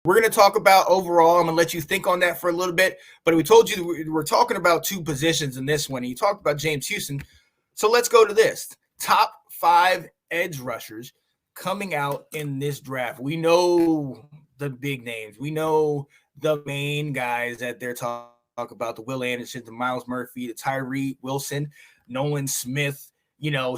We're going to talk about overall. I'm going to let you think on that for a little bit. But we told you we're talking about two positions in this one. And you talked about James Houston. So let's go to this. Top 5 edge rushers coming out in this draft. We know the big names. We know the main guys that they're talking about, the Will Anderson, the Miles Murphy, the Tyree Wilson, Nolan Smith,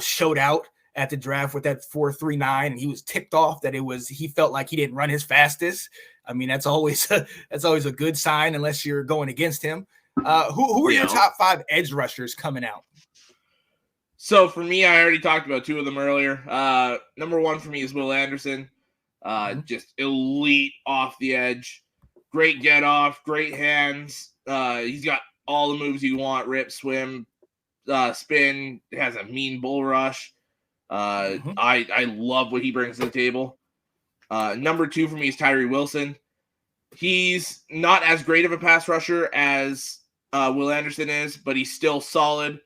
showed out at the draft with that 4.39, and he was ticked off that he felt like he didn't run his fastest. I mean, that's always a good sign unless you're going against him. Who are your top 5 edge rushers coming out? So for me, I already talked about 2 of them earlier. Number 1 for me is Will Anderson. Just elite off the edge. Great get off, great hands. He's got all the moves you want: rip, swim, spin. It has a mean bull rush. I love what he brings to the table. Number 2 for me is Tyree Wilson. He's not as great of a pass rusher as Will Anderson is, but he's still solid.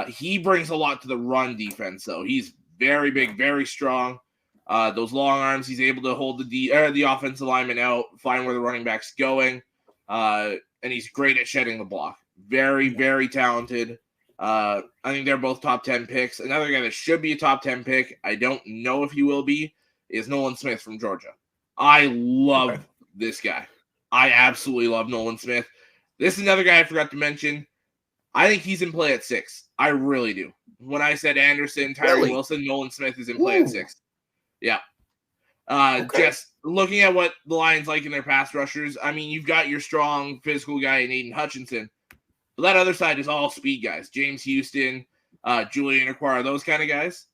He brings a lot to the run defense, though. He's very big, very strong. Those long arms, he's able to hold the offensive lineman out, find where the running back's going, and he's great at shedding the block. Very, very talented. I think they're both top 10 picks. Another guy that should be a top 10 pick, I don't know if he will be, is Nolan Smith from Georgia. I love this guy. I absolutely love Nolan Smith. This is another guy I forgot to mention. I think he's in play at 6. I really do. When I said Anderson, Tyree Wilson, Nolan Smith is in play at 6. Yeah. Just looking at what the Lions like in their pass rushers, I mean, you've got your strong physical guy in Aiden Hutchinson. But that other side is all speed guys. James Houston, Julian Okwara, those kind of guys.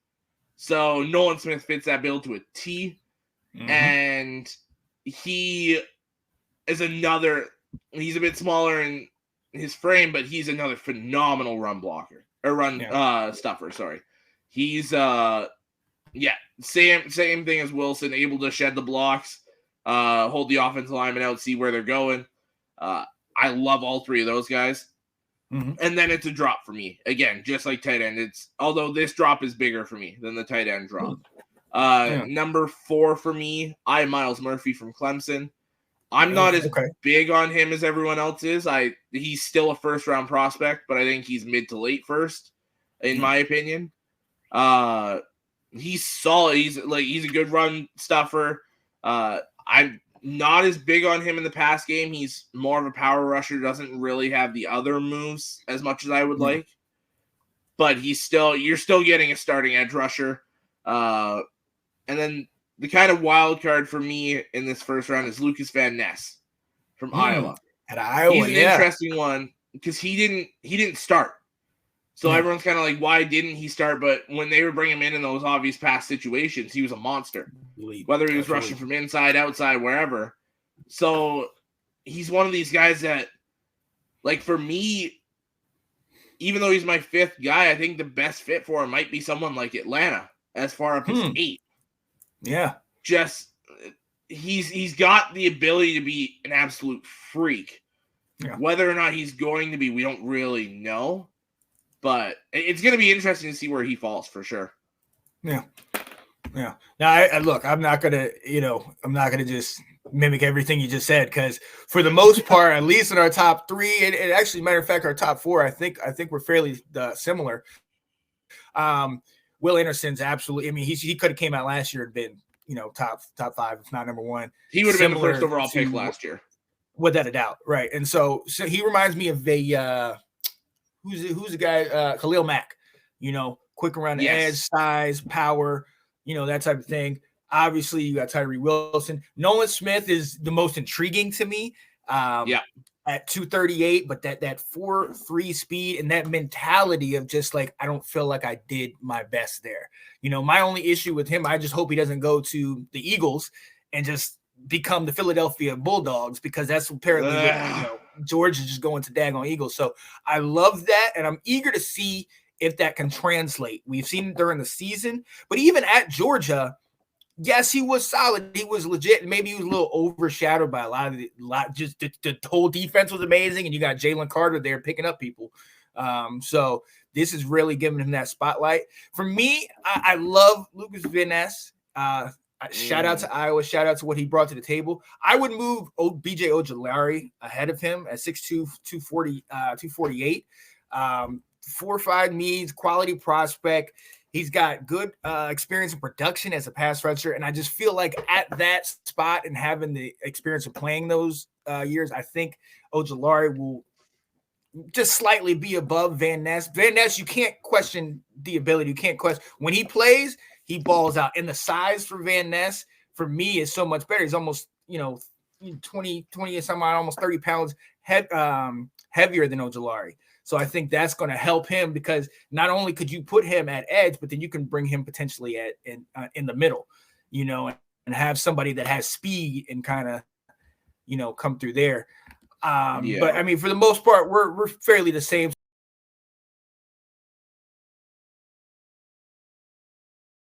So Nolan Smith fits that bill to a T. Mm-hmm. And he is he's a bit smaller in his frame, but he's another phenomenal run blocker. Or stuffer, sorry. He's same thing as Wilson, able to shed the blocks, hold the offensive lineman out, see where they're going. I love all 3 of those guys. Mm-hmm. And then it's a drop for me. Again, just like tight end. Although this drop is bigger for me than the tight end drop. Number 4 for me, I have Miles Murphy from Clemson. I'm not as big on him as everyone else is. He's still a first-round prospect, but I think he's mid to late first, in my opinion. He's solid. He's a good run stuffer. I'm not as big on him in the pass game. He's more of a power rusher. Doesn't really have the other moves as much as I would like. But you're still getting a starting edge rusher. And then the kind of wild card for me in this first round is Lucas Van Ness from Iowa. At Iowa, he's an interesting one because he didn't start. So everyone's kind of like, why didn't he start? But when they were bringing him in those obvious pass situations, he was a monster. Whether he was rushing from inside, outside, wherever. So he's one of these guys that, like, for me, even though he's my 5th guy, I think the best fit for him might be someone like Atlanta as far up as 8. Yeah. Just he's got the ability to be an absolute freak. Yeah. Whether or not he's going to be, we don't really know. But it's going to be interesting to see where he falls for sure. Yeah. Yeah. Now, look, I'm not going to just mimic everything you just said, because for the most part, at least in our top 3, and actually, matter of fact, our top 4, I think we're fairly similar. Will Anderson's absolutely. I mean, he could have came out last year and been, top 5, if not number 1. He would have been the first overall pick last year, without a doubt. Right, and so he reminds me of a who's the guy, Khalil Mack. Quick around the edge, size, power, that type of thing. Obviously, you got Tyree Wilson. Nolan Smith is the most intriguing to me. At 238, but that 4.3 speed and that mentality of just like, I don't feel like I did my best there. My only issue with him, I just hope he doesn't go to the Eagles and just become the Philadelphia Bulldogs, because that's apparently what, George is just going to daggone Eagles. So I love that, and I'm eager to see if that can translate. We've seen it during the season, but even at Georgia, yes, he was solid. He was legit. Maybe he was a little overshadowed by just the whole defense was amazing, and you got Jalen Carter there picking up people. So this is really giving him that spotlight. For me, I love Lucas Van Ness. I Shout out to Iowa. Shout out to what he brought to the table. I would move BJ Ojulari ahead of him at 6'2", 248. 4.5 needs, quality prospect. He's got good experience in production as a pass rusher. And I just feel like at that spot and having the experience of playing those years, I think Ojulari will just slightly be above Van Ness. Van Ness, you can't question the ability. You can't question when he plays, he balls out. And the size for Van Ness, for me, is so much better. He's almost, 20 and some almost 30 pounds heavier than Ojulari. So I think that's going to help him because not only could you put him at edge, but then you can bring him potentially in the middle, and have somebody that has speed and kind of, come through there. But I mean, for the most part, we're fairly the same.